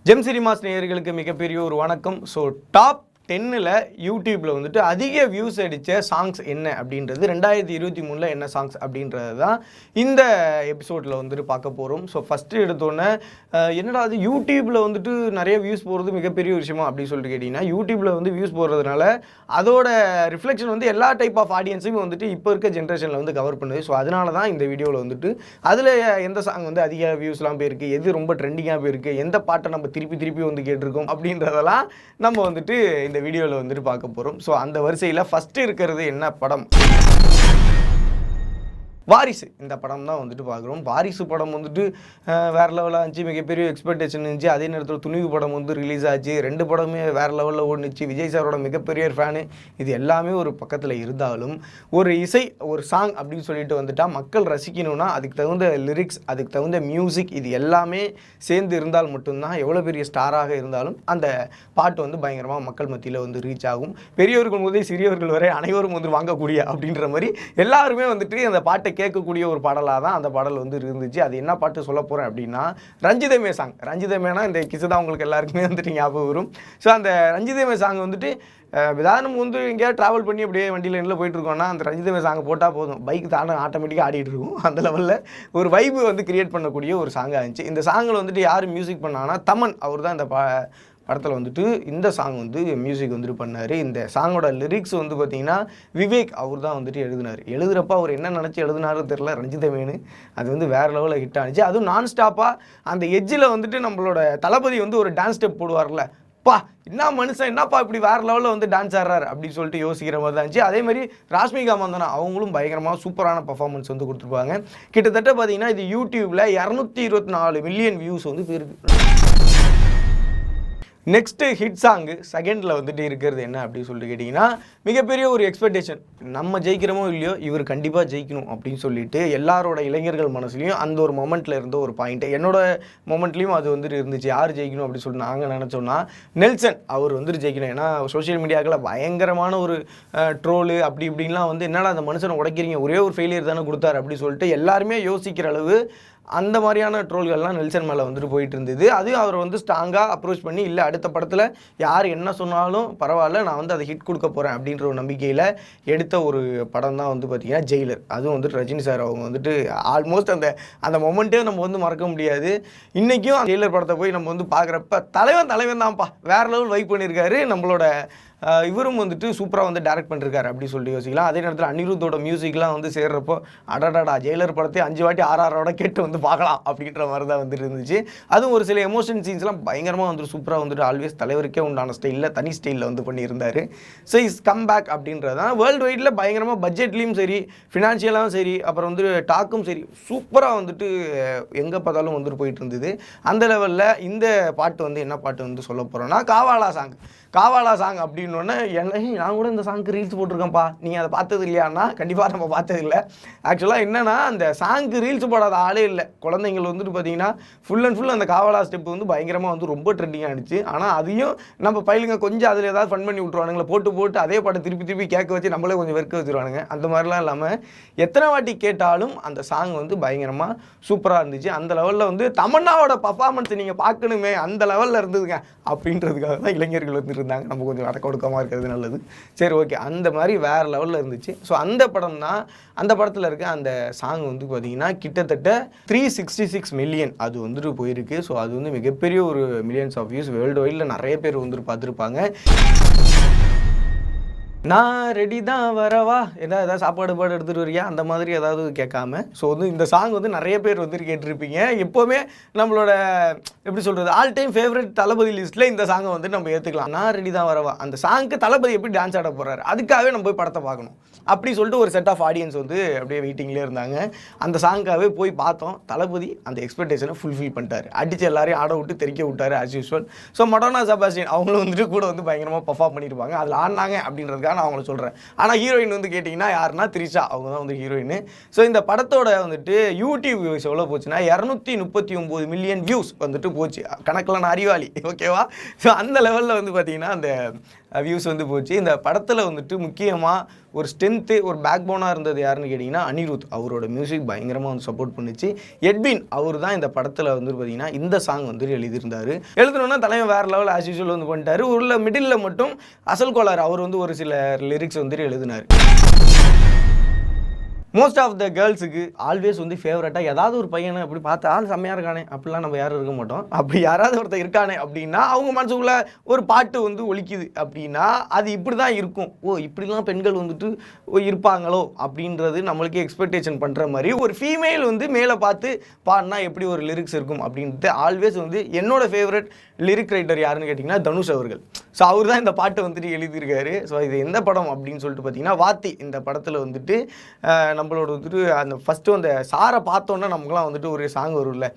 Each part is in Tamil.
ஜெம் சினிமாஸ் நேயர்களுக்கு மிகப்பெரிய ஒரு வணக்கம். ஸோ டாப் 10ல் யூடியூப்பில் வந்துட்டு அதிக வியூஸ் அடித்த சாங்ஸ் என்ன அப்படின்றது 2023 என்ன சாங்ஸ் அப்படின்றது தான் இந்த எபிசோடில் வந்துட்டு பார்க்க போகிறோம். ஸோ ஃபஸ்ட்டு எடுத்தோன்னே என்னடா அது யூடியூப்பில் வந்துட்டு நிறைய வியூஸ் போகிறது மிகப்பெரிய விஷயமா அப்படின்னு சொல்லிட்டு கேட்டிங்கன்னா, யூடியூப்பில் வந்து வியூஸ் போகிறதுனால அதோட ரிஃப்ளெக்ஷன் வந்து எல்லா டைப் ஆஃப் ஆடியன்ஸையும் வந்துட்டு இப்போ இருக்க ஜென்ரேஷனில் வந்து கவர் பண்ணுது. ஸோ அதனால தான் இந்த வீடியோவில் வந்துட்டு அதில் எந்த சாங் வந்து அதிக வியூஸ்லாம் போயிருக்கு, எது ரொம்ப ட்ரெண்டிங்காக போயிருக்கு, எந்த பாட்டை நம்ம திருப்பி வந்து கேட்டிருக்கோம் அப்படின்றதெல்லாம் நம்ம வந்துட்டு இந்த வீடியோவில் வந்துட்டு பார்க்க போகிறோம். ஸோ அந்த வரிசையில் ஃபஸ்ட்டு இருக்கிறது என்ன படம்? வாரிசு. இந்த படம் தான் வந்துட்டு பார்க்குறோம். வாரிசு படம் வந்துட்டு வேறு லெவலாக இருந்துச்சு, மிகப்பெரிய எக்ஸ்பெக்டேஷன் இருந்துச்சு. அதே நேரத்தில் துணிவு படம் வந்து ரிலீஸ் ஆச்சு, ரெண்டு படமே வேறு லெவலில் ஓடுனுச்சு. விஜய் சாரோட மிகப்பெரிய ஃபேனு. இது எல்லாமே ஒரு பக்கத்தில் இருந்தாலும் ஒரு இசை, ஒரு சாங் அப்படின்னு சொல்லிட்டு வந்துட்டால் மக்கள் ரசிக்கணும்னா அதுக்கு தகுந்த லிரிக்ஸ், அதுக்கு தகுந்த மியூசிக், இது எல்லாமே சேர்ந்து இருந்தால் மட்டும்தான் எவ்வளோ பெரிய ஸ்டாராக இருந்தாலும் அந்த பாட்டு வந்து பயங்கரமாக மக்கள் மத்தியில் வந்து ரீச் ஆகும். பெரியவர்கள் முதல் சிறியவர்கள் வரை அனைவரும் வந்து வாங்கக்கூடிய அப்படின்ற மாதிரி எல்லாருமே வந்துட்டு அந்த பாட்டை கேட்கக்கூடிய ஒரு பாடலாக தான் அந்த பாடல் வந்து இருந்துச்சு. அது என்ன பாட்டு சொல்ல போகிறேன் அப்படின்னா, ரஞ்சிதமே சாங். ரஞ்சிதமேனா இந்த கிசு தான் உங்களுக்கு எல்லாருக்குமே வந்துட்டு ஞாபகம் வரும். ஸோ அந்த ரஞ்சிதமே சாங் வந்துட்டு ஏதாவது நம்ம வந்து எங்கேயாவது ட்ராவல் பண்ணி அப்படியே வண்டியில் எண்ணில் போயிட்டுருக்கோம்னா அந்த ரஞ்சிதமே சாங் போட்டால் போதும், பைக் தாண்ட ஆட்டோமேட்டிக்காக ஆடிட்டு இருக்கும். அந்த லெவலில் ஒரு வைப்பு வந்து கிரியேட் பண்ணக்கூடிய ஒரு சாங்காக இருந்துச்சு. இந்த சாங்கில் வந்துட்டு யார் மியூசிக் பண்ணாங்கன்னா தமன் அவர் தான் இந்த படத்தில் வந்துட்டு இந்த சாங் வந்து மியூசிக் வந்துட்டு பண்ணார். இந்த சாங்கோட லிரிக்ஸ் வந்து பார்த்திங்கன்னா விவேக் அவர் தான் வந்துட்டு எழுதுகிறப்ப அவர் என்ன நினச்சி எழுதினாரும் தெரில, ரஞ்சிதமேனு அது வந்து வேறு லெவலில் ஹிட் ஆனிச்சு. அதுவும் நான் ஸ்டாப்பாக அந்த எட்ஜில் வந்துட்டு நம்மளோட தளபதி வந்து ஒரு டான்ஸ் ஸ்டெப் போடுவார்ல, பா என்ன மனுஷன் என்னப்பா இப்படி வேறு லெவலில் வந்து டான்ஸ் ஆடுறாரு அப்படின்னு சொல்லிட்டு யோசிக்கிற மாதிரி தான் இருந்துச்சு. அதே மாதிரி ராஷ்மிகா மந்தனா அவங்களும் பயங்கரமாக சூப்பரான பர்ஃபார்மன்ஸ் வந்து கொடுத்துருப்பாங்க. கிட்டத்தட்ட பார்த்தீங்கன்னா இது யூடியூப்பில் 224 மில்லியன் வியூஸ் வந்து போயிருக்கு. நெக்ஸ்ட்டு ஹிட் சாங்கு செகண்டில் வந்துட்டு இருக்கிறது என்ன அப்படின்னு சொல்லிட்டு கேட்டிங்கன்னா, மிகப்பெரிய ஒரு எக்ஸ்பெக்டேஷன். நம்ம ஜெயிக்கிறோமோ இல்லையோ இவர் கண்டிப்பாக ஜெயிக்கணும் அப்படின்னு சொல்லிட்டு எல்லாரோட இளைஞர்கள் மனசுலையும் அந்த ஒரு மொமெண்ட்டில் இருந்த ஒரு பாயிண்ட்டு. என்னோட மொமெண்ட்லேயும் அது வந்துட்டு இருந்துச்சு. யார் ஜெயிக்கணும் அப்படின்னு சொல்லிட்டு நாங்கள் நினச்சோன்னா நெல்சன் அவர் வந்துட்டு ஜெயிக்கணும். ஏன்னா சோஷியல் மீடியாக்களில் பயங்கரமான ஒரு ட்ரோலு அப்படி இப்படின்லாம் வந்து என்னடா அந்த மனுஷனை உடைக்கிறீங்க, ஒரே ஒரு ஃபெயிலியர் தானே கொடுத்தாரு அப்படின்னு சொல்லிட்டு எல்லாருமே யோசிக்கிற அளவு அந்த மாதிரியான ட்ரோல்கள்லாம் நெல்சன் மேலே வந்துட்டு போயிட்டு இருந்தது. அதையும் அவர் வந்து ஸ்ட்ராங்காக அப்ரோச் பண்ணி, இல்லை அடுத்த படத்தில் யார் என்ன சொன்னாலும் பரவாயில்ல, நான் வந்து அதை ஹிட் கொடுக்க போகிறேன் அப்படின்ற ஒரு நம்பிக்கையில் எடுத்த ஒரு படம் தான் வந்து பார்த்திங்கன்னா ஜெயிலர். அதுவும் வந்துட்டு ரஜினி சார் அவங்க வந்துட்டு ஆல்மோஸ்ட் அந்த மொமெண்ட்டே நம்ம வந்து மறக்க முடியாது. இன்றைக்கும் ஜெயிலர் படத்தை போய் நம்ம வந்து பார்க்குறப்ப தலைவன் தான்ப்பா வேறு லெவல் வைப் பண்ணியிருக்காரு. நம்மளோட இவரும் வந்துட்டு சூப்பராக வந்து டைரக்ட் பண்ணிருக்காரு அப்படின்னு சொல்லிட்டு யோசிக்கலாம். அதே நேரத்தில் அனிருத்தோட மியூசிக்லாம் வந்து சேர்றப்போ அடடாடா ஜெயிலர் படத்தை 5 வாட்டி 6 கேட்டு வந்து பார்க்கலாம் அப்படின்ற மாதிரி தான் வந்துட்டு இருந்துச்சு. அதுவும் ஒரு சில எமோஷன் சீன்ஸ்லாம் பயங்கரமாக வந்துட்டு சூப்பராக வந்துட்டு ஆல்வேஸ் தலைவருக்கே உண்டான ஸ்டைலில் தனி ஸ்டைலில் வந்து பண்ணியிருந்தார். ஸோ இஸ் கம் பேக் அப்படின்றது தான் வேர்ல்டு வைடில் பயங்கரமாக பட்ஜெட்லேயும் சரி, ஃபினான்ஷியலாகவும் சரி, அப்புறம் வந்து டாக்கும் சரி, சூப்பராக வந்துட்டு எங்கே பார்த்தாலும் வந்துட்டு போயிட்டு இருந்தது. அந்த லெவலில் இந்த பாட்டு வந்து என்ன பாட்டு வந்து சொல்ல போகிறோன்னா காவாலா சாங் அப்படின்னோடனே நான் கூட இந்த சாங்க்கு ரீல்ஸ் போட்டிருக்கேன்ப்பா, நீங்கள் அதை பார்த்தது இல்லையான்னா கண்டிப்பாக நம்ம பார்த்ததில்லை. ஆக்சுவலாக என்னென்னா அந்த சாங்க்கு ரீல்ஸ் போடாத ஆளே இல்லை. குழந்தைங்கள் வந்துட்டு பார்த்தீங்கன்னா ஃபுல் அண்ட் ஃபுல் அந்த காவாலா ஸ்டெப் வந்து பயங்கரமாக வந்து ரொம்ப ட்ரெண்டிங் ஆகிடுச்சு. ஆனால் அதையும் நம்ம பயிலுங்க கொஞ்சம் அதில் ஏதாவது ஃபன் பண்ணி விட்ருவானுங்களே, போட்டு அதே பாட்டை திருப்பி கேட்க வச்சு நம்மளே கொஞ்சம் வெறுக்க வச்சுருவானுங்க. அந்த மாதிரிலாம் இல்லாமல் எத்தனை வாட்டி கேட்டாலும் அந்த சாங் வந்து பயங்கரமாக சூப்பராக இருந்துச்சு. அந்த லெவலில் வந்து தமன்னாவோட பர்ஃபார்மன்ஸ் நீங்கள் பார்க்கணுமே, அந்த லெவலில் இருந்ததுங்க அப்படின்றதுக்காக தான் இளைஞர்கள் வந்து இருந்தாங்க. நம்ம கொஞ்சம் அடக்க ஒடுக்கமாக இருக்கிறது நல்லது. சரி, ஓகே, அந்த மாதிரி வேறு லெவலில் இருந்துச்சு. ஸோ அந்த படம் தான், அந்த படத்தில் இருக்க அந்த சாங் வந்து பார்த்திங்கன்னா கிட்டத்தட்ட 366 மில்லியன் அது வந்துட்டு போயிருக்கு. ஸோ அது வந்து மிகப்பெரிய ஒரு மில்லியன்ஸ் ஆஃப் வியூஸ் வேர்ல்டு வைடில் நிறைய பேர் வந்துட்டு பார்த்துருப்பாங்க. நான் ரெடி தான் வரவா, ஏதாவது சாப்பாடு எடுத்துகிட்டு வரியா அந்த மாதிரி ஏதாவது கேட்காம. ஸோ வந்து இந்த சாங் வந்து நிறைய பேர் வந்துட்டு கேட்டிருப்பீங்க. எப்போவுமே நம்மளோட எப்படி சொல்கிறது ஆல் டைம் ஃபேவரட் தளபதி லிஸ்ட்டில் இந்த சாங்கை வந்து நம்ம ஏற்றுக்கலாம். நான் ரெடி தான் வரவா அந்த சாங்க்கு தளபதி எப்படி டான்ஸ் ஆட போகிறாரு, அதுக்காகவே நம்ம போய் படத்தை பார்க்கணும் அப்படி சொல்லிட்டு ஒரு செட் ஆஃப் ஆடியன்ஸ் வந்து அப்படியே வெயிட்டிங்லேயே இருந்தாங்க. அந்த சாங்காகவே போய் பார்த்தோம். தளபதி அந்த எக்ஸ்பெக்டேஷனை ஃபுல்ஃபில் பண்ணிட்டார். அடித்து எல்லாரையும் ஆட விட்டு தெரிக்க விட்டார் as usual. So Madonna Sebastian அவங்களும் வந்துட்டு கூட வந்து பயங்கரமாக பர்ஃபார்ம் பண்ணியிருப்பாங்க. அதில் ஆடினாங்க அப்படின்றதுக்காக நான் அவங்கள சொல்கிறேன். ஆனால் ஹீரோயின் வந்து கேட்டிங்கன்னா யாருன்னா த்ரிஷா, அவங்க தான் வந்து ஹீரோயின். ஸோ இந்த படத்தோட வந்துட்டு யூடியூப் வியூஸ் எவ்வளோ போச்சுன்னா 239 மில்லியன் வியூஸ் வந்துட்டு போச்சு. கணக்கில் நான் அறிவாளி, ஓகேவா? ஸோ அந்த லெவலில் வந்து பார்த்திங்கன்னா அந்த வியூஸ் வந்து போச்சு. இந்த படத்தில் வந்துட்டு முக்கியமாக ஒரு ஸ்ட்ரென்த்து ஒரு பேக் போனாக இருந்தது யாருன்னு கேட்டிங்கன்னா அனிருத். அவரோட மியூசிக் பயங்கரமாக வந்து சப்போர்ட் பண்ணிச்சு. எட்வின் அவர் தான் இந்த படத்தில் வந்து பார்த்திங்கன்னா இந்த சாங் வந்து எழுதியிருந்தார். எழுதணுன்னா தலைவன் வேறு லெவல் ஆஸ் யூஷுவல் வந்து பண்ணிட்டார். உள்ள மிடில் மட்டும் அசல் கோளாறு அவர் வந்து ஒரு சில லிரிக்ஸ் வந்து எழுதினார். மோஸ்ட் ஆஃப் த கேர்ள்ஸுக்கு ஆல்வேஸ் வந்து ஃபேவரட்டாக ஏதாவது ஒரு பையனை அப்படி பார்த்து ஆள் செம்மையாக இருக்கானே அப்படிலாம் நம்ம யாரும் இருக்க மாட்டோம். அப்படி யாராவது ஒருத்தர் இருக்கானே அப்படின்னா அவங்க மனசுக்குள்ளே ஒரு பாட்டு வந்து ஒலிக்குது அப்படின்னா அது இப்படி தான் இருக்கும். ஓ இப்படிலாம் பெண்கள் வந்துட்டு இருப்பாங்களோ அப்படின்றது நம்மளுக்கே எக்ஸ்பெக்டேஷன் பண்ணுற மாதிரி ஒரு ஃபீமேல் வந்து மேலே பார்த்து பாடினா எப்படி ஒரு லிரிக்ஸ் இருக்கும் அப்படின்ட்டு ஆல்வேஸ் வந்து என்னோட ஃபேவரட் லிரிக் ரைட்டர் யாருன்னு கேட்டிங்கன்னா தனுஷ் அவர்கள். ஸோ அவர் தான் இந்த பாட்டை வந்துட்டு எழுதியிருக்காரு. ஸோ இது எந்த படம் அப்படின்னு சொல்லிட்டு பார்த்தீங்கன்னா வாத்தி. இந்த படத்தில் வந்துட்டு நம்மளோட வந்துட்டு அந்த ஃபஸ்ட்டு அந்த சாரை பார்த்தோன்னா நமக்குலாம் வந்துட்டு ஒரு சாங் வரும்ல,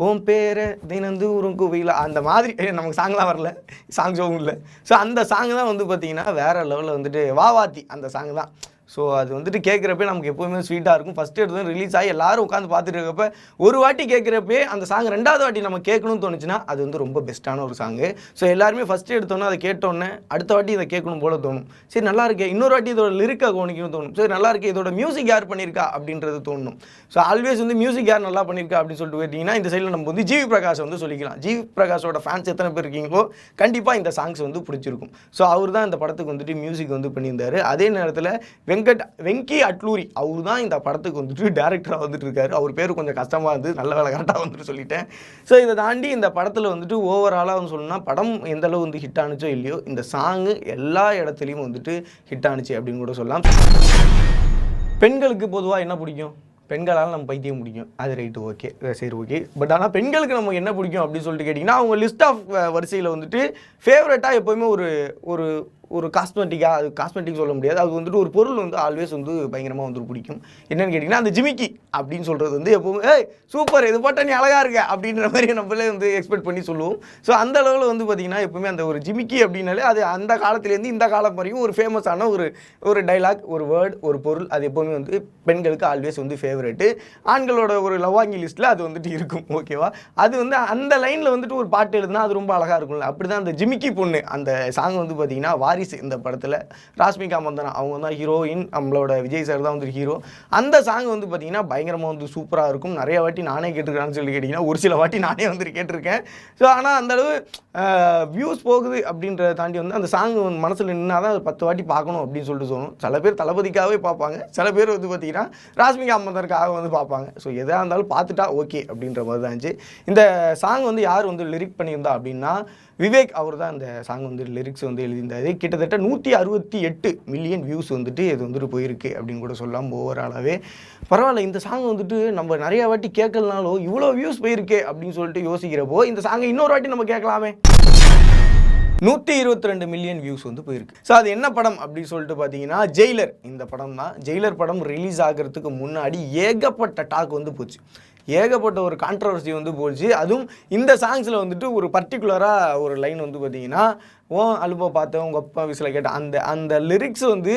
ஓம் பேரை தினந்தூரும் கோவில, அந்த மாதிரி நமக்கு சாங்லாம் வரல, சாங் ஷோவும் இல்லை. ஸோ அந்த சாங் தான் வந்து பார்த்திங்கன்னா வேறு லெவலில் வந்துட்டு வாத்தி அந்த சாங் தான். ஸோ அது வந்துட்டு கேட்குறப்ப நமக்கு எப்போவுமே ஸ்வீட்டாக இருக்கும். ஃபஸ்ட்டு எடுத்து ரிலீஸ் ஆகி எல்லோரும் உட்காந்து பார்த்துட்டு இருக்கப்ப ஒரு வாட்டி கேட்குறப்பே அந்த சாங் ரெண்டாவது வாட்டி நம்ம கேட்கணும்னு தோணுச்சுன்னா அது வந்து ரொம்ப பெஸ்ட்டான ஒரு சாங்கு. ஸோ எல்லாருமே ஃபஸ்ட்டு எடுத்தோன்னே அதை கேட்டோன்னே அடுத்த வாட்டி இதை கேட்கணும் போல தோணும். சரி நல்லா இருக்கே, இன்னொரு வாட்டி இதோட லிரிக்கை கவனிக்கணும்னு தோணும். சரி நல்லா இருக்கே, இதோட மியூசிக் யார் பண்ணியிருக்கா அப்படின்றது தோணும். ஸோ ஆல்வேஸ் வந்து மியூசிக் யார் நல்லா பண்ணியிருக்கா அப்படின்னு சொல்லிட்டு கேட்டிங்கன்னா இந்த சைடில் நம்ம வந்து ஜிவி பிரகாஷ் வந்து சொல்லிக்கலாம். ஜிவி பிரகாஷோட ஃபேன்ஸ் எத்தனை பேர் இருக்கீங்களோ கண்டிப்பாக இந்த சாங்ஸ் வந்து பிடிச்சிருக்கும். ஸோ அவர் தான் இந்த படத்துக்கு வந்துட்டு மியூசிக் வந்து பண்ணியிருந்தார். அதே நேரத்தில் வெங்கி அட்லூரி அவர் தான் இந்த படத்துக்கு வந்துட்டு டேரக்டராக வந்துட்டு இருக்காரு. அவர் பேர் கொஞ்சம் கஷ்டமாக இருந்தது, நல்ல வேலை கரெக்டாக வந்துட்டு சொல்லிட்டேன். ஸோ இதை தாண்டி இந்த படத்தில் வந்துட்டு ஓவராலாக வந்து சொல்லணும்னா படம் எந்தளவு வந்து ஹிட் ஆனிச்சோ இல்லையோ இந்த சாங்கு எல்லா இடத்துலையும் வந்துட்டு ஹிட் ஆனிச்சு அப்படின்னு கூட சொல்லலாம். பெண்களுக்கு பொதுவாக என்ன பிடிக்கும்? பெண்களால் நம்ம பைத்தியம் பிடிக்கும், அது ரைட்டு ஓகே, சரி ஓகே. பட் ஆனால் பெண்களுக்கு நம்ம என்ன பிடிக்கும் அப்படின்னு சொல்லிட்டு கேட்டிங்கன்னா அவங்க லிஸ்ட் ஆஃப் வரிசையில் வந்துட்டு ஃபேவரட்டாக எப்போவுமே ஒரு ஒரு காஸ்மெட்டிக்காக, அது காஸ்மெட்டிக் சொல்ல முடியாது, அது வந்துட்டு ஒரு பொருள் வந்து ஆல்வேஸ் வந்து பயங்கரமாக வந்துட்டு பிடிக்கும். என்னென்னு கேட்டிங்கன்னா அந்த ஜிமிக்கி அப்படின்னு சொல்கிறது வந்து எப்போவுமே ஏய் சூப்பர் இது போட்டால் நீ அழகாக இருக்க அப்படின்ற மாதிரி நம்மளே வந்து எக்ஸ்பெக்ட் பண்ணி சொல்லுவோம். ஸோ அந்த அளவில் வந்து பார்த்திங்கன்னா எப்போவுமே அந்த ஒரு ஜிமிக்கி அப்படின்னாலே அது அந்த காலத்துலேருந்து இந்த காலம் வரைக்கும் ஒரு ஃபேமஸான ஒரு டைலாக், ஒரு வேர்ட், ஒரு பொருள். அது எப்போவுமே வந்து பெண்களுக்கு ஆல்வேஸ் வந்து ஃபேவரெட்டு. ஆண்களோட ஒரு லவாங்கி லிஸ்ட்டில் அது வந்துட்டு இருக்கும். ஓகேவா? அது வந்து அந்த லைனில் வந்துட்டு ஒரு பாட்டு எழுதுனா அது ரொம்ப அழகாக இருக்கும்ல. அப்படி தான் அந்த ஜிமிக்கி பொண்ணு அந்த சாங் வந்து பார்த்திங்கன்னா வாரிசு இந்த படத்தில் ராஷ்மிகா மந்தனா அவங்க தான் ஹீரோயின், நம்மளோட விஜய் சார் தான் வந்து ஹீரோ. அந்த சாங் வந்து பார்த்திங்கன்னா பயங்கரமாக வந்து சூப்பராக இருக்கும். நிறைய வாட்டி நானே கேட்டிருக்கான்னு சொல்லி கேட்டிங்கன்னா ஒரு சில வாட்டி நானே வந்துட்டு கேட்டிருக்கேன். ஸோ ஆனால் அந்தளவு வியூஸ் போகுது அப்படின்றத தாண்டி வந்து அந்த சாங் மனசில் நின்னா தான் 10 வாட்டி பார்க்கணும் அப்படின்னு சொல்லிட்டு தோணும். சில பேர் தளபதிக்காகவே பார்ப்பாங்க, சில பேர் வந்து பார்த்திங்கன்னா ராஷ்மிகா மந்தனுக்காக வந்து பார்ப்பாங்க. ஸோ எதாக இருந்தாலும் பார்த்துட்டா ஓகே அப்படின்ற மாதிரி தான் இருந்துச்சு. இந்த சாங் வந்து யார் வந்து லிரிக் பண்ணியிருந்தா அப்படின்னா விவேக் அவர் தான் இந்த சாங் வந்து லிரிக்ஸ் வந்து எழுதியிருந்தாரு. கிட்டத்தட்ட 168 மில்லியன் வியூஸ் வந்துட்டு இது வந்துட்டு போயிருக்கு அப்படின்னு கூட சொல்லலாம். ஓவராலாகவே பரவாயில்ல, இந்த சாங் வந்துட்டு நம்ம நிறைய வாட்டி கேட்கலனாலும் இவ்வளோ வியூஸ் போயிருக்கே அப்படின்னு சொல்லிட்டு யோசிக்கிறப்போ இந்த சாங்கை இன்னொரு வாட்டி நம்ம கேட்கலாமே. 122 மில்லியன் வியூஸ் வந்து போயிருக்கு. ஸோ அது என்ன படம் அப்படின்னு சொல்லிட்டு பார்த்தீங்கன்னா ஜெயிலர். இந்த படம் தான். ஜெயிலர் படம் ரிலீஸ் ஆகிறதுக்கு முன்னாடி ஏகப்பட்ட டாக் வந்து போச்சு, ஏகப்பட்ட ஒரு கான்ட்ரவர்சி வந்து போச்சு. அதுவும் இந்த சாங்ஸில் வந்துட்டு ஒரு பர்டிகுலராக ஒரு லைன் வந்து பார்த்தீங்கன்னா ஓ அலுப்பா பார்த்தேன் உங்கள் அப்பா விசில் கேட்டேன், அந்த லிரிக்ஸ் வந்து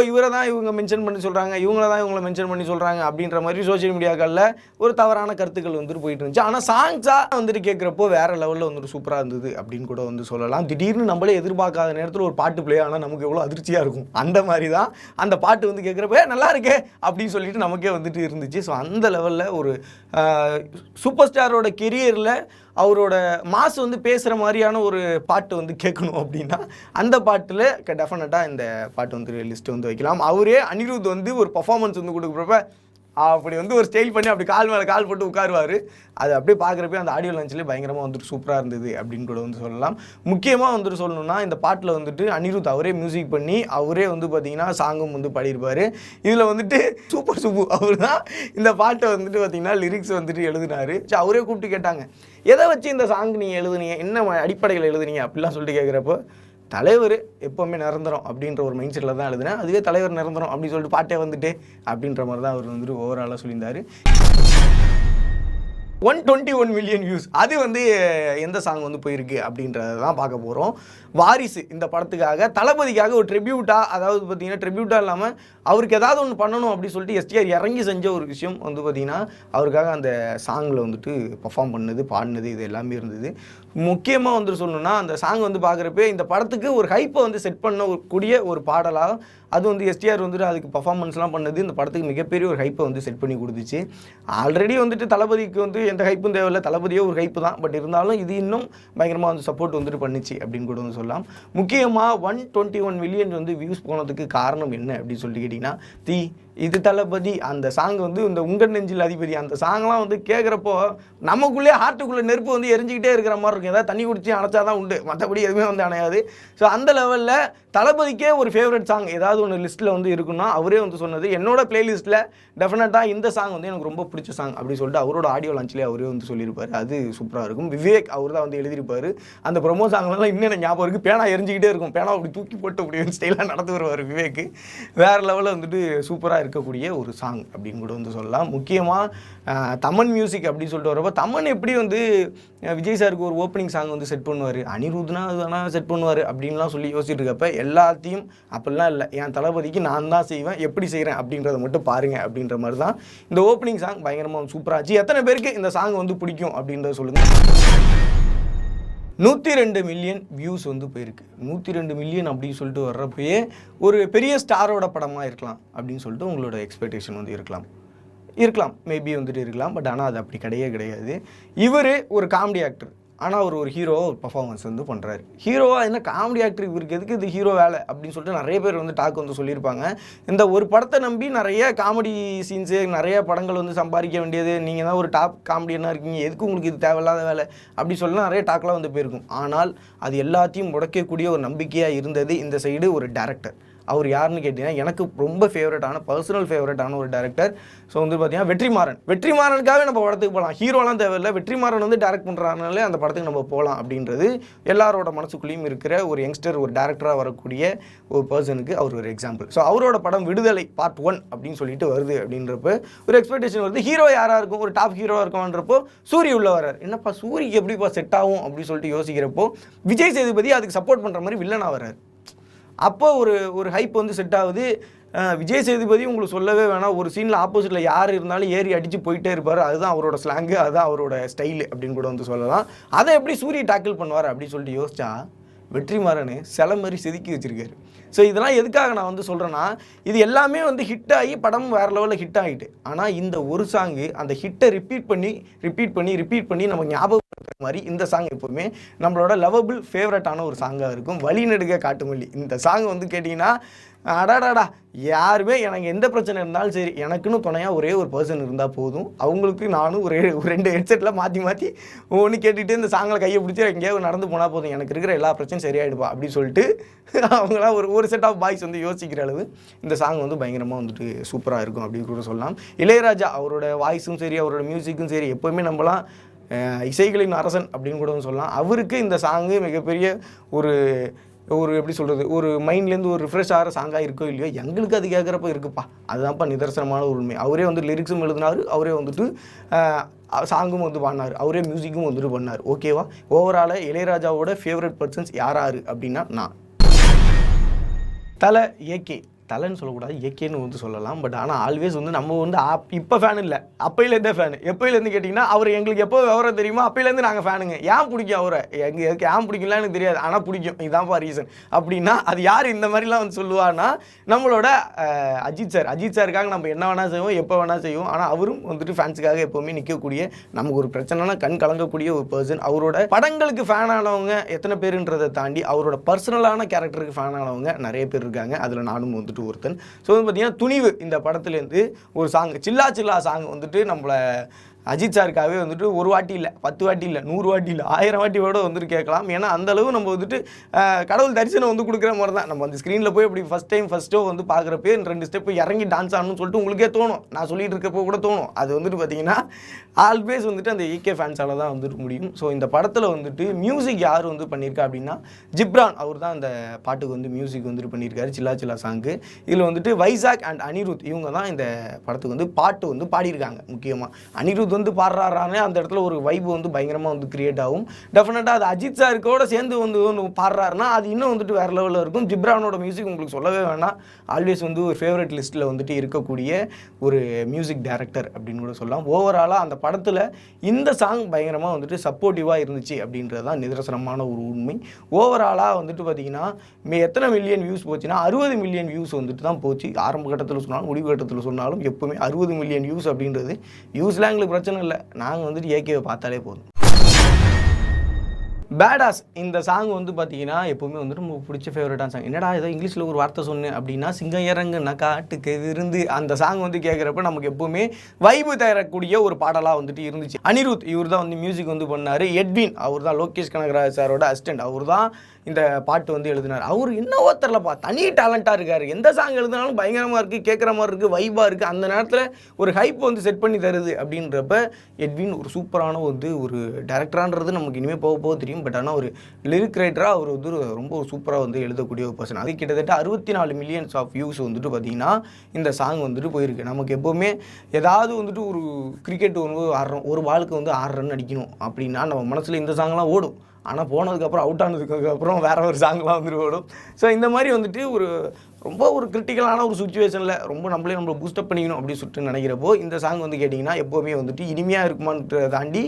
இவரை தான் இவங்க மென்ஷன் பண்ணி சொல்கிறாங்க, இவங்கள தான் இவங்களை மென்ஷன் பண்ணி சொல்கிறாங்க அப்படின்ற மாதிரி சோஷியல் மீடியாக்களில் ஒரு தவறான கருத்துக்கள் வந்துட்டு போயிட்டு இருந்துச்சு. ஆனால் சாங்ஸாக வந்துட்டு கேட்குறப்போ வேறு லெவலில் வந்துட்டு சூப்பராக இருந்தது அப்படின்னு கூட வந்து சொல்லலாம். திடீர்னு நம்மளே எதிர்பார்க்காத நேரத்தில் ஒரு பாட்டு பிளே ஆனால் நமக்கு எவ்வளோ அதிர்ச்சியாக இருக்கும். அந்த மாதிரி தான் அந்த பாட்டு வந்து கேட்குறப்ப நல்லா இருக்கே அப்படின்னு சொல்லிட்டு நமக்கே வந்துட்டு இருந்துச்சு. ஸோ அந்த லெவலில் ஒரு சூப்பர் ஸ்டாரோட கெரியரில் அவரோட மாசு வந்து பேசுகிற மாதிரியான ஒரு பாட்டு வந்து கேட்கணும் அப்படின்னா அந்த பாட்டில் டெஃபினட்டாக இந்த பாட்டு வந்து லிஸ்ட்டு வந்து வைக்கலாம். அவரே அனிருத் வந்து ஒரு பர்ஃபார்மன்ஸ் வந்து கொடுக்குறப்ப அப்படி வந்து ஒரு ஸ்டைல் பண்ணி அப்படி கால் மேலே கால் போட்டு உட்காருவார். அது அப்படியே பார்க்குறப்ப அந்த ஆடியோ லான்ச்லேயே பயங்கரமாக வந்துட்டு சூப்பராக இருந்தது அப்படின்னு கூட வந்து சொல்லலாம். முக்கியமாக வந்துட்டு சொல்லணும்னா இந்த பாட்டில் வந்துட்டு அனிருத் அவரே மியூசிக் பண்ணி அவரே வந்து பார்த்திங்கன்னா சாங்கும் வந்து பாடியிருப்பார். இதில் வந்துட்டு சூப்பர் சுப்பு அவர் தான் இந்த பாட்டை வந்துட்டு பார்த்திங்கன்னா லிரிக்ஸ் வந்துட்டு எழுதினார். ஸோ அவரே கூப்பிட்டு கேட்டாங்க, எதை வச்சு இந்த சாங் நீங்கள் எழுதுனீங்க, என்ன அடிப்படையில் எழுதுனீங்க அப்படிலாம் சொல்லிட்டு கேட்குறப்போ தலைவர் எப்போவுமே நிரந்தரம் அப்படின்ற ஒரு மைண்ட் செட்டில் தான் எழுதுனேன், அதுவே தலைவர் நிரந்தரம் அப்படின்னு சொல்லிட்டு பாட்டே வந்துட்டு அப்படின்ற மாதிரி தான் அவர் வந்துட்டு ஓவராலாக சொல்லியிருந்தார். 121 மில்லியன் வியூஸ் அது வந்து எந்த சாங் வந்து போயிருக்கு அப்படின்றத தான் பார்க்க போகிறோம். வாரிசு இந்த படத்துக்காக தளபதிக்காக ஒரு ட்ரிபியூட்டாக, அதாவது பார்த்திங்கன்னா ட்ரிபியூட்டாக இல்லாமல் அவருக்கு ஏதாவது ஒன்று பண்ணணும் அப்படின்னு சொல்லிட்டு எஸ்டிஆர் இறங்கி செஞ்ச ஒரு விஷயம் வந்து பார்த்திங்கன்னா அவருக்காக அந்த சாங்கில் வந்துட்டு பர்ஃபார்ம் பண்ணது, பாடினது, இது எல்லாமே இருந்தது. முக்கியமாக வந்து சொல்லணும்னா அந்த சாங் வந்து பார்க்குறப்ப இந்த படத்துக்கு ஒரு ஹைப்பை வந்து செட் பண்ண கூடிய ஒரு பாடலாக அது வந்து எஸ்டிஆர் வந்துட்டு அதுக்கு பர்ஃபார்மன்ஸ்லாம் பண்ணது இந்த படத்துக்கு மிகப்பெரிய ஒரு ஹைப்பை வந்து செட் பண்ணி கொடுத்துச்சு. ஆல்ரெடி வந்துட்டு தளபதிக்கு வந்து எந்த ஹைப்பும் தேவையில்லை, தளபதியே ஒரு ஹைப்பு தான். பட் இருந்தாலும் இது இன்னும் பயங்கரமாக வந்து சப்போர்ட் வந்துட்டு பண்ணிச்சு அப்படின்னு கூட வந்து சொல்லலாம். முக்கியமாக 121 மில்லியன் வந்து வியூஸ் போனதுக்கு காரணம் என்ன அப்படின்னு சொல்லிட்டு கேட்டிங்கன்னா, இது தளபதி அந்த சாங் வந்து இந்த உங்கள் நெஞ்சில் அதிபதி அந்த சாங்லாம் வந்து கேட்குறப்போ நமக்குள்ளே ஹார்ட்டுக்குள்ளே நெருப்பு வந்து எரிஞ்சிக்கிட்டே இருக்கிற மாதிரி இருக்கும். ஏதாவது தண்ணி குடிச்சு அணைச்சா தான் உண்டு, மற்றபடி எதுவுமே வந்து அணையாது. ஸோ அந்த லெவலில் தளபதிக்கே ஒரு ஃபேவரட் சாங் ஏதாவது ஒன்று லிஸ்ட்டில் வந்து இருக்குன்னா அவரே வந்து சொன்னது, என்னோட பிளேலிஸ்ட்டில் டெஃபினட்டாக இந்த சாங் வந்து எனக்கு ரொம்ப பிடிச்ச சாங் அப்படின்னு சொல்லிட்டு அவரோட ஆடியோ லான்ச்லேயே அவரே வந்து சொல்லியிருப்பார். அது சூப்பராக இருக்கும். விவேக் அவர் தான் வந்து எழுதியிருப்பார். அந்த ப்ரொமோ சாங்லாம் இன்னும் எனக்கு ஞாபகம் இருக்குது. பேனா எரிஞ்சிக்கிட்டே இருக்கும், பேனா அப்படி தூக்கி போட்டு அப்படி ஸ்டைலாக நடந்து வருவார் விவேக். வேறு லெவலில் வந்துட்டு சூப்பராக இருக்கக்கூடிய ஒரு சாங் அப்படின்னு கூட வந்து சொல்லலாம். முக்கியமாக தமன் மியூசிக் அப்படின்னு சொல்லிட்டு வரப்போ தமன் எப்படி வந்து விஜய் சாருக்கு ஒரு ஓப்பனிங் சாங் வந்து செட் பண்ணுவார், அனிருத்னா அது வேணால் செட் பண்ணுவார் அப்படின்லாம் சொல்லி யோசிச்சுட்டு இருக்கப்ப எல்லாத்தையும் அப்படிலாம் இல்லை, என் தளபதிக்கு நான் தான் செய்வேன், எப்படி செய்கிறேன் அப்படின்றத மட்டும் பாருங்கள் அப்படின்ற மாதிரி தான் இந்த ஓப்பனிங் சாங் பயங்கரமாக சூப்பராச்சு. எத்தனை பேருக்கு இந்த சாங் வந்து பிடிக்கும் அப்படின்றத சொல்லுங்கள். 102 மில்லியன் வியூஸ் வந்து போயிருக்கு. 102 மில்லியன் அப்படின்னு சொல்லிட்டு வர்றப்பயே ஒரு பெரிய ஸ்டாரோட படமாக இருக்கலாம் அப்படின்னு சொல்லிட்டு உங்களோட எக்ஸ்பெக்டேஷன் வந்து இருக்கலாம் மேபி வந்துட்டு இருக்கலாம். பட் ஆனால் அது அப்படி கிடையாது. இவர் ஒரு காமெடி ஆக்டர், ஆனால் அவர் ஒரு ஹீரோ பர்ஃபார்மன்ஸ் வந்து பண்ணுறாரு. ஹீரோவாக என்ன காமெடி ஆக்டர், இவருக்கு எதுக்கு இது ஹீரோ வேலை அப்படின்னு சொல்லிட்டு நிறைய பேர் வந்து டாக் வந்து சொல்லியிருப்பாங்க. இந்த ஒரு படத்தை நம்பி நிறைய காமெடி சீன்ஸு நிறைய படங்கள் வந்து சம்பாதிக்க வேண்டியது, நீங்கள் தான் ஒரு டாப் காமெடியனாக இருக்கீங்க, எதுக்கு உங்களுக்கு இது தேவையில்லாத வேலை அப்படி சொல்லி நிறைய டாக்லாம் வந்து போயிருக்கும். ஆனால் அது எல்லாத்தையும் முடக்கக்கூடிய ஒரு நம்பிக்கையாக இருந்தது இந்த சைடு ஒரு டேரக்டர். அவர் யாருன்னு கேட்டிங்கன்னா எனக்கு ரொம்ப பர்சனல் ஃபேவரட்டான ஒரு டேரக்டர். ஸோ வந்து பார்த்தீங்கன்னா வெற்றிமாறனுக்காகவே நம்ம படத்துக்கு போகலாம், ஹீரோலாம் தேவையில்லை, வெற்றிமாறன் வந்து டேரக்ட் பண்ணுறாங்கனாலே அந்த படத்துக்கு நம்ம போகலாம் அப்படின்றது எல்லாரோட மனசுக்குள்ளேயும் இருக்கிற ஒரு யங்ஸ்டர், ஒரு டேரக்டராக வரக்கூடிய ஒரு பர்சனுக்கு அவர் ஒரு எக்ஸாம்பிள். ஸோ அவரோட படம் விடுதலை பார்ட் 1 அப்படின்னு சொல்லிட்டு வருது அப்படின்றப்ப ஒரு எக்ஸ்பெக்டேஷன் வருது. ஹீரோ யாராக இருக்கும், ஒரு டாப் ஹீரோவாக இருக்கும்ன்றப்போ சூரிய உள்ள வர்றார். என்னப்பா சூரிக்கு எப்படிப்பா செட் ஆகும் அப்படின்னு சொல்லிட்டு யோசிக்கிறப்போ விஜய் சேதுபதி அதுக்கு சப்போர்ட் பண்ணுற மாதிரி வில்லனாக வர்றார். அப்போ ஒரு ஹைப் வந்து செட் ஆகுது. விஜய் சேதுபதி உங்களுக்கு சொல்லவே வேணாம், ஒரு சீனில் ஆப்போசிட்டில் யார் இருந்தாலும் ஏறி அடித்து போயிட்டே இருப்பார். அதுதான் அவரோட ஸ்லாங்கு, அதுதான் அவரோட ஸ்டைலு அப்படின்னு கூட வந்து சொல்லலாம். அதை எப்படி சூரிய டேக்கிள் பண்ணுவார் அப்படின்னு சொல்லிட்டு யோசிச்சா வெற்றிமாறன் சில மாதிரி செதுக்கி வச்சுருக்காரு. ஸோ இதெல்லாம் எதுக்காக நான் வந்து சொல்கிறேன்னா, இது எல்லாமே வந்து ஹிட் ஆகி படம் வேறு லெவலில் ஹிட் ஆகிட்டு, ஆனால் இந்த ஒரு சாங்கு அந்த ஹிட்டை ரிப்பீட் பண்ணி நம்ம ஞாபகப்படுத்துற மாதிரி இந்த சாங் எப்போவுமே நம்மளோட லவபிள் ஃபேவரட்டான ஒரு சாங்காக இருக்கும். வழி நெடுக காட்டுமல்லி இந்த சாங் வந்து கேட்டிங்கன்னா அடாடாடா யாருமே எனக்கு எந்த பிரச்சனை இருந்தாலும் சரி, எனக்குன்னு துணையாக ஒரே ஒரு பர்சன் இருந்தால் போதும், அவங்களுக்கு நானும் ஒரு 2 ஹெட்செட்டில் மாற்றி ஒவ்வொன்று கேட்டுகிட்டு இந்த சாங்கில் கையை பிடிச்சி எங்கேயாவது நடந்து போனால் போதும், எனக்கு இருக்கிற எல்லா பிரச்சனையும் சரியாயிடுப்பா அப்படின்னு சொல்லிட்டு அவங்களாம் ஒரு செட் ஆஃப் பாய்ஸ் வந்து யோசிக்கிற அளவு இந்த சாங் வந்து பயங்கரமாக வந்துட்டு சூப்பராக இருக்கும் அப்படின்னு கூட சொல்லலாம். இளையராஜா அவரோட வாய்ஸும் சரி, அவரோட மியூசிக்கும் சரி, எப்போவுமே நம்மளாம் இசைகளின் அரசன் அப்படின்னு கூட சொல்லலாம். அவருக்கு இந்த சாங்கு மிகப்பெரிய ஒரு எப்படி சொல்கிறது, ஒரு மைண்ட்லேருந்து ஒரு ரிஃப்ரெஷ் ஆகிற சாங்காக இருக்கோ இல்லையோ, எங்களுக்கு அது கேட்குறப்ப இருக்குப்பா, அதுதான்ப்பா நிதர்சனமான ஒரு உண்மை. அவரே வந்து லிரிக்ஸும் எழுதினார், அவரே வந்துட்டு சாங்கும் வந்து பண்ணார், அவரே மியூசிக்கும் வந்துட்டு பண்ணார். ஓகேவா, ஓவராலாக இளையராஜாவோட ஃபேவரட் பர்சன்ஸ் யார் அப்படின்னா நான் தலை ஏகே, தலைன்னு சொல்லக்கூடாது ஏகேன்னு வந்து சொல்லலாம். பட் ஆனால் ஆல்வேஸ் வந்து நம்ம வந்து இப்போ ஃபேன் இல்லை, அப்பையிலேருந்தே ஃபேனு. எப்போயிலேருந்து கேட்டிங்கன்னா அவர் எங்களுக்கு எப்போ விவரம் தெரியுமோ அப்பையிலேருந்து நாங்கள் ஃபேனுங்க. ஏன் பிடிக்கும் அவரை, எதுக்கு ஏன் பிடிக்கும்லாம் எனக்கு தெரியாது, ஆனால் பிடிக்கும், இதுதான்ப்பா ரீசன் அப்படின்னா அது யார் இந்த மாதிரிலாம் வந்து சொல்லுவான்னா நம்மளோட அஜித் சாருக்காக நம்ம என்ன வேணால் செய்வோம், எப்போ வேணால் செய்வோம். ஆனால் அவரும் வந்துட்டு ஃபேன்ஸுக்காக எப்போவுமே நிற்கக்கூடிய, நமக்கு ஒரு பிரச்சனைனா கண் கலங்கக்கூடிய ஒரு பர்சன். அவரோட படங்களுக்கு ஃபேன் ஆனவங்க எத்தனை பேருன்றதை தாண்டி அவரோட பர்சனலான கேரக்டருக்கு ஃபேன் ஆனவங்க நிறைய பேர் இருக்காங்க. அதில் நானும் வந்துட்டு ஒருத்தன். ஸோ வந்து பார்த்தீங்கன்னா துணிவு இந்த படத்துலேருந்து ஒரு சாங் சில்லா சாங் வந்துட்டு நம்மளை அஜித் சாருக்காகவே வந்துட்டு ஒரு வாட்டி இல்லை, 10 வாட்டி இல்லை, 100 வாட்டி இல்லை, 1000 வாட்டியோட வந்துட்டு கேட்கலாம். ஏன்னா அந்தளவு நம்ம வந்துட்டு கடவுள் தரிசனம் வந்து கொடுக்குற மாதிரி தான். நம்ம அந்த ஸ்க்ரீனில் போய் அப்படி ஃபஸ்ட் ஷோ வந்து பார்க்குறப்பே 2 ஸ்டெப்பு இறங்கி டான்ஸ் ஆடணும்னு சொல்லிட்டு உங்களுக்கே தோணும், நான் சொல்லிட்டு இருக்கப்போ கூட தோணும். அது வந்துட்டு பார்த்தீங்கன்னா ஆல்வேஸ் வந்துட்டு அந்த ஏகே ஃபேன்ஸால் தான் வந்துட்டு முடியும். ஸோ இந்த படத்தில் வந்துட்டு மியூசிக் யார் வந்து பண்ணியிருக்கா அப்படின்னா ஜிப்ரான், அவர் தான் அந்த பாட்டுக்கு வந்து மியூசிக் வந்துட்டு பண்ணியிருக்காரு, சில்லா சாங்கு. இதில் வந்துட்டு வைசாக் அண்ட் அனிருத் இவங்க தான் இந்த படத்துக்கு வந்து பாட்டு வந்து பாடியிருக்காங்க. முக்கியமாக அனிருத் அனிருத் வந்து பாடுறாரானே அந்த இடத்துல ஒரு வைப் வந்து பயங்கரமாக வந்து கிரியேட் ஆகும். டெஃபினட்டாக அது அஜித் சாருக்கோட சேர்ந்து வந்து பாடுறாருன்னா அது இன்னும் வந்துட்டு வேறு லெவலில் இருக்கும். ஜிப்ரானோட மியூசிக் உங்களுக்கு சொல்லவே வேணாம், ஆல்வேஸ் வந்து ஒரு ஃபேவரட் லிஸ்ட்டில் வந்துட்டு இருக்கக்கூடிய ஒரு மியூசிக் டைரக்டர் அப்படின்னு கூட சொல்லலாம். ஓவராலாக அந்த படத்தில் இந்த சாங் பயங்கரமாக வந்துட்டு சப்போர்ட்டிவாக இருந்துச்சு அப்படின்றது தான் நிதர்சனமான ஒரு உண்மை. ஓவராலாக வந்துட்டு பார்த்திங்கன்னா எத்தனை மில்லியன் வியூஸ் போச்சுன்னா 60 மில்லியன் வியூஸ் வந்துட்டு தான் போச்சு. ஆரம்ப கட்டத்தில் சொன்னாலும் முடிவு கட்டத்தில் சொன்னாலும் எப்போவுமே 60 மில்லியன் வியூஸ் அப்படின்றது வியூஸ்லாம் எங்களுக்கு பிரச்சனை இல்லை, நாங்கள் வந்துட்டு ஏகேவை பார்த்தாலே போதும். பேடாஸ் இந்த சாங் வந்து பார்த்தீங்கன்னா எப்போவுமே வந்துட்டு ரொம்ப பிடிச்ச ஃபேவரட்டான சாங். என்னடா ஏதோ இங்கிலீஷில் ஒரு வார்த்தை சொன்னேன் அப்படின்னா சிங்கம் இறங்குன்னா காட்டுக்கு விருந்து, அந்த சாங் வந்து கேட்குறப்ப நமக்கு எப்போவுமே வைபு தரக்கூடிய ஒரு பாடலாக வந்துட்டு இருந்துச்சு. அனிருத் இவர் தான் வந்து மியூசிக் வந்து பண்ணார். எட்வின் அவர் தான் லோகேஷ் கனகராஜ் சாரோட அசிஸ்டன்ட், அவர் தான் இந்த பாட்டு வந்து எழுதினார். அவர் என்னவோ தெரிலப்பா, தனி டேலண்ட்டாக இருக்கார். எந்த சாங் எழுதினாலும் பயங்கரமாக இருக்குது, கேட்குற மாதிரி இருக்குது, வைபாக இருக்குது. அந்த நேரத்தில் ஒரு ஹைப் வந்து செட் பண்ணி தருது அப்படின்றப்ப எட்வின் ஒரு சூப்பரான வந்து ஒரு டேரக்டரான்றது நமக்கு இனிமேல் போக போக தெரியும். பட் ஆனால் ஒரு லிரிக் ரைட்டராக அவர் வந்து ரொம்ப சூப்பராக வந்து எழுதக்கூடிய ஒரு பர்சன். அது கிட்டத்தட்ட 64 மில்லியன்ஸ் ஆஃப் வியூஸ் வந்துட்டு பார்த்திங்கன்னா இந்த சாங் வந்துட்டு போயிருக்கு. நமக்கு எப்போவுமே ஏதாவது வந்துட்டு ஒரு கிரிக்கெட் வந்து ஆடுறோம், ஒரு பாலுக்கு வந்து 6 ரன் அடிக்கணும் அப்படின்னா நம்ம மனசில் இந்த சாங்லாம் ஓடும். ஆனால் போனதுக்கப்புறம் அவுட் ஆனதுக்கப்புறம் வேறு ஒரு சாங்லாம் வந்துட்டு ஓடும். ஸோ இந்த மாதிரி வந்துட்டு ரொம்ப ஒரு கிரிட்டிக்கலான ஒரு சுச்சுவேஷனில் நம்மளை பூஸ்டப் பண்ணிக்கணும் அப்படின்னு சொல்லிட்டு நினைக்கிறப்போ இந்த சாங் வந்து கேட்டிங்கன்னா எப்போவுமே வந்துட்டு இனிமையாக இருக்குமான்றதை தாண்டி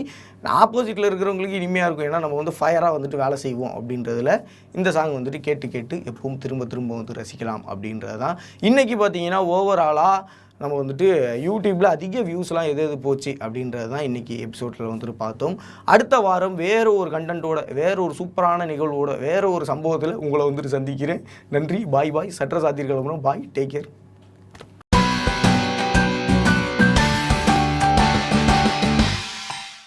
ஆப்போசிட்டில் இருக்கிறவங்களுக்கு இனிமையாக இருக்கும். ஏன்னா நம்ம வந்து ஃபயராக வந்துட்டு வேலை செய்வோம் அப்படின்றதுல இந்த சாங் வந்துட்டு கேட்டு எப்பவும் திரும்ப வந்து ரசிக்கலாம் அப்படின்றது தான். இன்றைக்கி பார்த்தீங்கன்னா ஓவராலாக நம்ம வந்துட்டு யூடியூப்பில் அதிக வியூஸ்லாம் எது போச்சு அப்படின்றது தான் இன்றைக்கி எபிசோடில் வந்துட்டு பார்த்தோம். அடுத்த வாரம் வேறு ஒரு கண்டென்ட்டோட, வேறு ஒரு சூப்பரான நிகழ்வோட, வேறு ஒரு சம்பவத்தில் உங்களை வந்துட்டு சந்திக்கிறேன். நன்றி, பாய். சற்ற சாத்தியர்களும் பாய், டேக் கேர்.